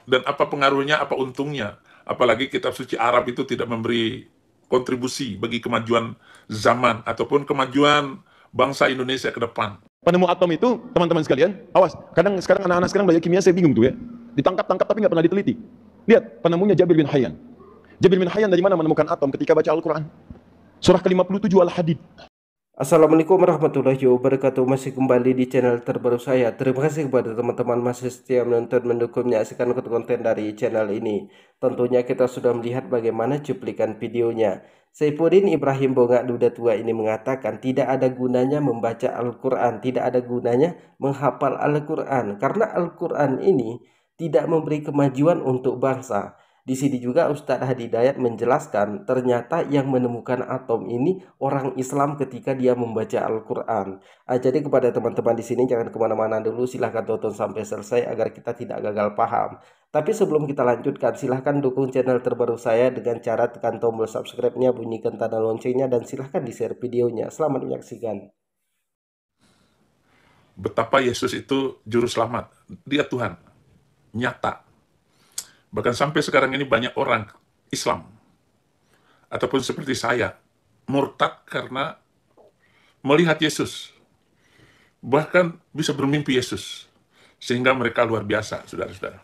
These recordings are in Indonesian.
dan apa pengaruhnya, apa untungnya. Apalagi kitab suci Arab itu tidak memberi kontribusi bagi kemajuan zaman ataupun kemajuan bangsa Indonesia ke depan. Penemu atom itu, teman-teman sekalian, awas, kadang sekarang anak-anak sekarang belajar kimia, saya bingung tuh ya. Ditangkap-tangkap tapi nggak pernah diteliti. Lihat, penemunya Jabir bin Hayyan. Jabir bin Hayyan dari mana menemukan atom ketika baca Al-Quran? Surah ke-57 Al-Hadid. Assalamualaikum warahmatullahi wabarakatuh. Masih kembali di channel terbaru saya. Terima kasih kepada teman-teman masih setia menonton, mendukung, menyaksikan konten dari channel ini. Tentunya kita sudah melihat bagaimana cuplikan videonya. Saifuddin Ibrahim Bongak Duda Tua ini mengatakan tidak ada gunanya membaca Al-Quran, tidak ada gunanya menghafal Al-Quran, karena Al-Quran ini tidak memberi kemajuan untuk bangsa. Di sini juga Ustadz Hadi Dayat menjelaskan ternyata yang menemukan atom ini orang Islam ketika dia membaca Al-Quran. Jadi kepada teman-teman di sini jangan kemana-mana dulu, silahkan tonton sampai selesai agar kita tidak gagal paham. Tapi sebelum kita lanjutkan, silahkan dukung channel terbaru saya dengan cara tekan tombol subscribe-nya, bunyikan tanda loncengnya, dan silahkan di-share videonya. Selamat menyaksikan. Betapa Yesus itu juru selamat, dia Tuhan, nyata. Bahkan sampai sekarang ini banyak orang Islam, ataupun seperti saya, murtad karena melihat Yesus. Bahkan bisa bermimpi Yesus. Sehingga mereka luar biasa, saudara-saudara.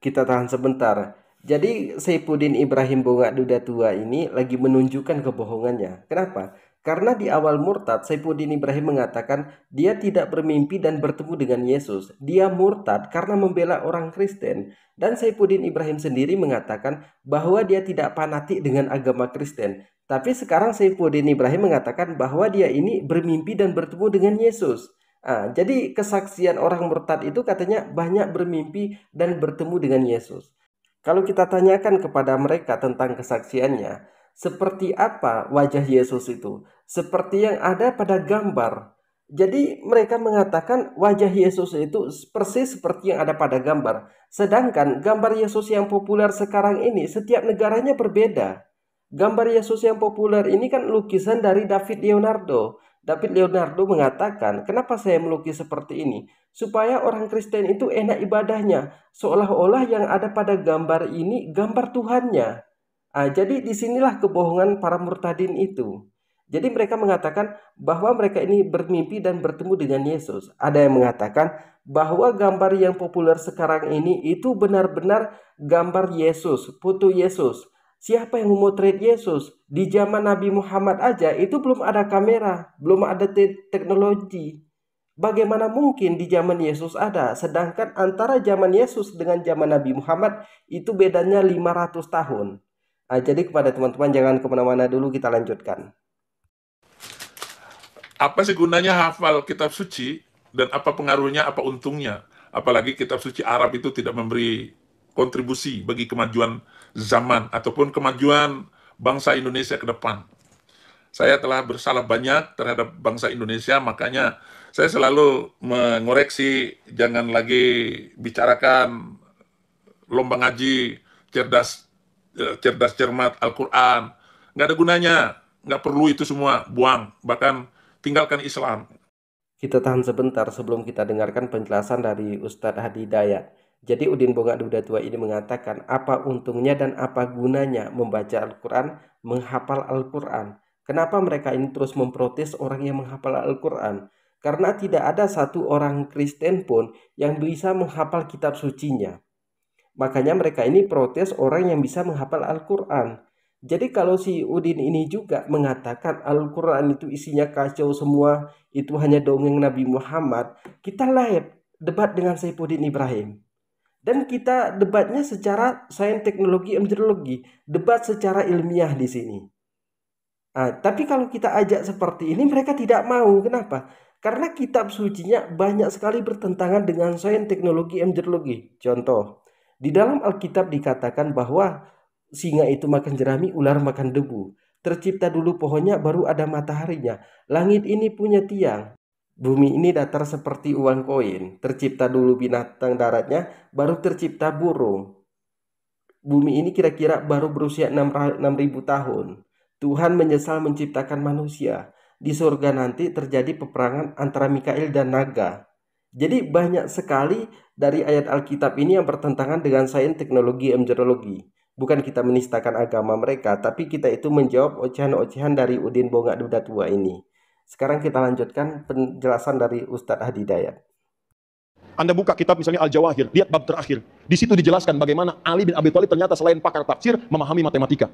Kita tahan sebentar. Jadi Saifuddin Ibrahim Bongak Duda Tua ini lagi menunjukkan kebohongannya. Kenapa? Karena di awal murtad, Saifuddin Ibrahim mengatakan dia tidak bermimpi dan bertemu dengan Yesus. Dia murtad karena membela orang Kristen. Dan Saifuddin Ibrahim sendiri mengatakan bahwa dia tidak fanatik dengan agama Kristen. Tapi sekarang Saifuddin Ibrahim mengatakan bahwa dia ini bermimpi dan bertemu dengan Yesus. Jadi kesaksian orang murtad itu katanya banyak bermimpi dan bertemu dengan Yesus. Kalau kita tanyakan kepada mereka tentang kesaksiannya, seperti apa wajah Yesus itu? Seperti yang ada pada gambar. Jadi mereka mengatakan wajah Yesus itu persis seperti yang ada pada gambar. Sedangkan gambar Yesus yang populer sekarang ini setiap negaranya berbeda. Gambar Yesus yang populer ini kan lukisan dari David Leonardo. David Leonardo mengatakan, kenapa saya melukis seperti ini? Supaya orang Kristen itu enak ibadahnya. Seolah-olah yang ada pada gambar ini gambar Tuhannya. Jadi disinilah kebohongan para murtadin itu. Jadi mereka mengatakan bahwa mereka ini bermimpi dan bertemu dengan Yesus. Ada yang mengatakan bahwa gambar yang populer sekarang ini itu benar-benar gambar Yesus, foto Yesus. Siapa yang memotret Yesus? Di zaman Nabi Muhammad aja itu belum ada kamera, belum ada teknologi. Bagaimana mungkin di zaman Yesus ada? Sedangkan antara zaman Yesus dengan zaman Nabi Muhammad itu bedanya 500 tahun. Jadi kepada teman-teman jangan kemana-mana dulu, kita lanjutkan. Apa sih gunanya hafal kitab suci dan apa pengaruhnya, apa untungnya? Apalagi kitab suci Arab itu tidak memberi kontribusi bagi kemajuan zaman ataupun kemajuan bangsa Indonesia ke depan. Saya telah bersalah banyak terhadap bangsa Indonesia, makanya saya selalu mengoreksi, jangan lagi bicarakan lomba ngaji, cerdas cermat Al-Quran. Nggak ada gunanya, nggak perlu itu semua, buang, bahkan tinggalkan Islam. Kita tahan sebentar sebelum kita dengarkan penjelasan dari Ustadz Hadi Dayat. Jadi Udin Bongak Duda Tua ini mengatakan apa untungnya dan apa gunanya membaca Al-Quran, menghafal Al-Quran. Kenapa mereka ini terus memprotes orang yang menghafal Al-Quran? Karena tidak ada satu orang Kristen pun yang bisa menghafal kitab sucinya. Makanya mereka ini protes orang yang bisa menghafal Al-Quran. Jadi kalau si Udin ini juga mengatakan Al-Quran itu isinya kacau semua, itu hanya dongeng Nabi Muhammad, kita live debat dengan Saifuddin Ibrahim. Dan kita debatnya secara sains, teknologi, embriologi, debat secara ilmiah di sini. Tapi kalau kita ajak seperti ini mereka tidak mau. Kenapa? Karena kitab sucinya banyak sekali bertentangan dengan sains, teknologi, embriologi. Contoh, di dalam Alkitab dikatakan bahwa singa itu makan jerami, ular makan debu. Tercipta dulu pohonnya, baru ada mataharinya. Langit ini punya tiang. Bumi ini datar seperti uang koin. Tercipta dulu binatang daratnya, baru tercipta burung. Bumi ini kira-kira baru berusia 6.000 tahun. Tuhan menyesal menciptakan manusia. Di surga nanti terjadi peperangan antara Mikail dan naga. Jadi banyak sekali dari ayat Alkitab ini yang bertentangan dengan sains, teknologi, embriologi. Bukan kita menistakan agama mereka, tapi kita itu menjawab ocehan-ocehan dari Udin Bongak Duda Tua ini. Sekarang kita lanjutkan penjelasan dari Ustadz Hadi Dayat. Anda buka kitab misalnya Al-Jawahir, lihat bab terakhir. Di situ dijelaskan bagaimana Ali bin Abi Thalib ternyata selain pakar tafsir, memahami matematika.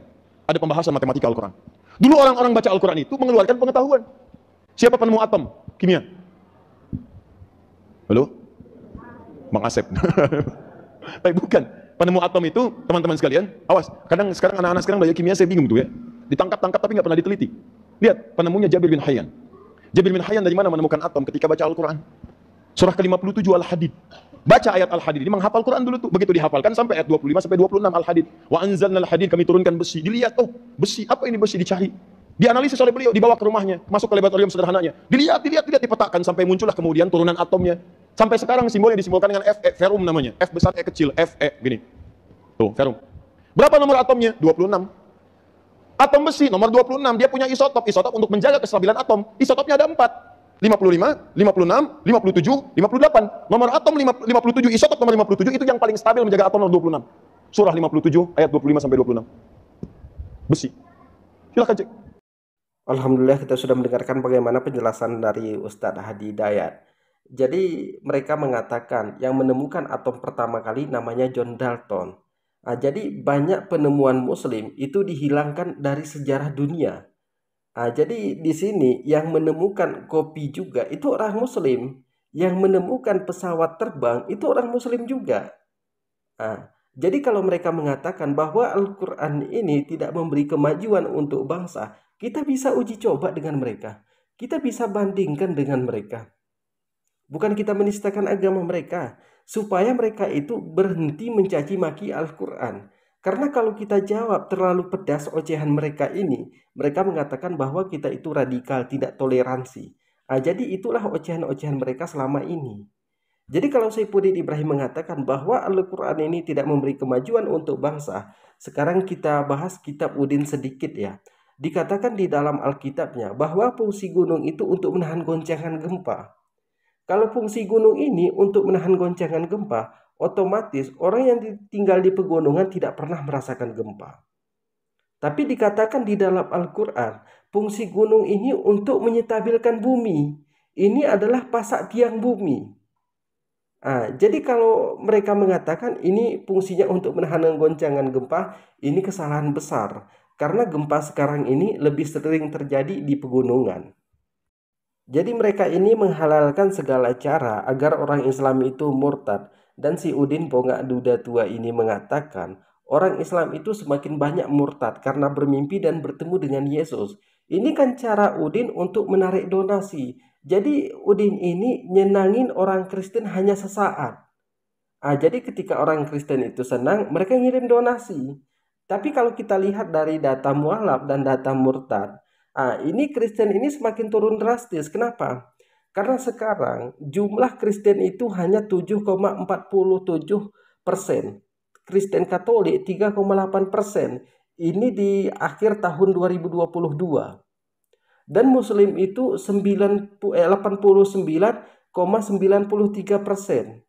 Ada pembahasan matematika Al-Quran. Dulu orang-orang baca Al-Quran itu mengeluarkan pengetahuan. Siapa penemu atom? Kimia. Halo? Bang Asep. Tapi bukan. Penemu atom itu, teman-teman sekalian, awas. Kadang sekarang anak-anak sekarang belajar kimia, saya bingung tuh ya. Ditangkap-tangkap tapi nggak pernah diteliti. Lihat, penemunya Jabir bin Hayyan. Jabir bin Hayyan dari mana menemukan atom ketika baca Al-Quran? Surah ke-57 Al-Hadid. Baca ayat Al-Hadid. Dia menghafal Quran dulu tuh. Begitu dihafalkan sampai ayat 25 sampai 26 Al-Hadid. Wa anzalna al-hadid, kami turunkan besi. Dilihat, oh besi, apa ini besi? Dicari. Dianalisis oleh beliau, dibawa ke rumahnya, masuk ke laboratorium sederhananya. Dilihat, dipetakan sampai muncullah kemudian turunan atomnya. Sampai sekarang simbolnya disimbolkan dengan Fe, ferum namanya. F besar, E kecil, Fe, gini. Tuh, ferum. Berapa nomor atomnya? 26. Atom besi nomor 26, dia punya isotop. Isotop untuk menjaga kestabilan atom. Isotopnya ada 4. 55, 56, 57, 58. Nomor atom 57, isotop nomor 57 itu yang paling stabil menjaga atom nomor 26. Surah 57 ayat 25 sampai 26. Besi. Silakan cek. Alhamdulillah kita sudah mendengarkan bagaimana penjelasan dari Ustadz Hadi Dayat. Jadi mereka mengatakan yang menemukan atom pertama kali namanya John Dalton. Nah, jadi banyak penemuan Muslim itu dihilangkan dari sejarah dunia. Nah, jadi di sini yang menemukan kopi juga itu orang Muslim, yang menemukan pesawat terbang itu orang Muslim juga. Nah, jadi kalau mereka mengatakan bahwa Al-Quran ini tidak memberi kemajuan untuk bangsa, kita bisa uji coba dengan mereka. Kita bisa bandingkan dengan mereka. Bukan kita menistakan agama mereka, supaya mereka itu berhenti mencaci maki Al-Quran. Karena kalau kita jawab terlalu pedas ocehan mereka ini, mereka mengatakan bahwa kita itu radikal, tidak toleransi. Nah, jadi itulah ocehan-ocehan mereka selama ini. Jadi kalau Saifuddin Ibrahim mengatakan bahwa Al-Quran ini tidak memberi kemajuan untuk bangsa, sekarang kita bahas kitab Udin sedikit ya. Dikatakan di dalam Alkitabnya bahwa fungsi gunung itu untuk menahan goncangan gempa. Kalau fungsi gunung ini untuk menahan goncangan gempa, otomatis orang yang tinggal di pegunungan tidak pernah merasakan gempa. Tapi dikatakan di dalam Al-Quran, fungsi gunung ini untuk menyetabilkan bumi. Ini adalah pasak tiang bumi. Nah, jadi kalau mereka mengatakan ini fungsinya untuk menahan goncangan gempa, ini kesalahan besar. Karena gempa sekarang ini lebih sering terjadi di pegunungan. Jadi mereka ini menghalalkan segala cara agar orang Islam itu murtad. Dan si Udin Bongak Duda Tua ini mengatakan, orang Islam itu semakin banyak murtad karena bermimpi dan bertemu dengan Yesus. Ini kan cara Udin untuk menarik donasi. Jadi Udin ini nyenangin orang Kristen hanya sesaat. Jadi ketika orang Kristen itu senang, mereka ngirim donasi. Tapi kalau kita lihat dari data mualaf dan data murtad, ini Kristen ini semakin turun drastis. Kenapa? Karena sekarang jumlah Kristen itu hanya 7,47%. Kristen Katolik 3,8%. Ini di akhir tahun 2022. Dan Muslim itu 89,93%.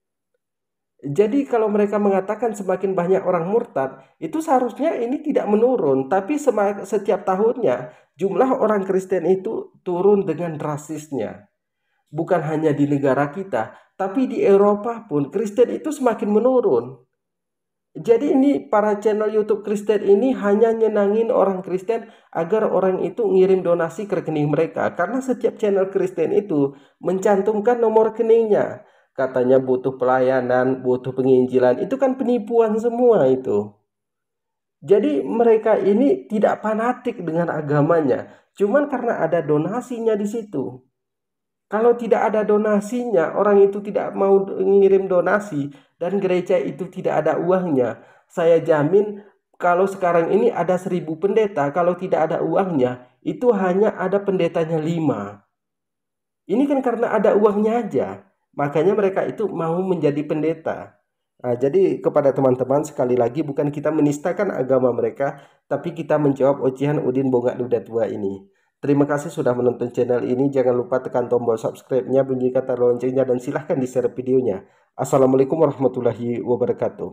Jadi kalau mereka mengatakan semakin banyak orang murtad, itu seharusnya ini tidak menurun. Tapi setiap tahunnya jumlah orang Kristen itu turun dengan drastisnya. Bukan hanya di negara kita, tapi di Eropa pun Kristen itu semakin menurun. Jadi ini para channel YouTube Kristen ini hanya nyenangin orang Kristen agar orang itu ngirim donasi ke rekening mereka. Karena setiap channel Kristen itu mencantumkan nomor rekeningnya. Katanya butuh pelayanan, butuh penginjilan. Itu kan penipuan semua itu. Jadi mereka ini tidak fanatik dengan agamanya. Cuman karena ada donasinya di situ. Kalau tidak ada donasinya, orang itu tidak mau mengirim donasi dan gereja itu tidak ada uangnya. Saya jamin kalau sekarang ini ada 1000 pendeta, kalau tidak ada uangnya, itu hanya ada pendetanya 5. Ini kan karena ada uangnya aja. Makanya mereka itu mau menjadi pendeta. Jadi kepada teman-teman sekali lagi bukan kita menistakan agama mereka, tapi kita menjawab ocehan Udin Bongak Duda Tua ini. Terima kasih sudah menonton channel ini. Jangan lupa tekan tombol subscribe-nya, bunyikan tanda loncengnya, dan silahkan di-share videonya. Assalamualaikum warahmatullahi wabarakatuh.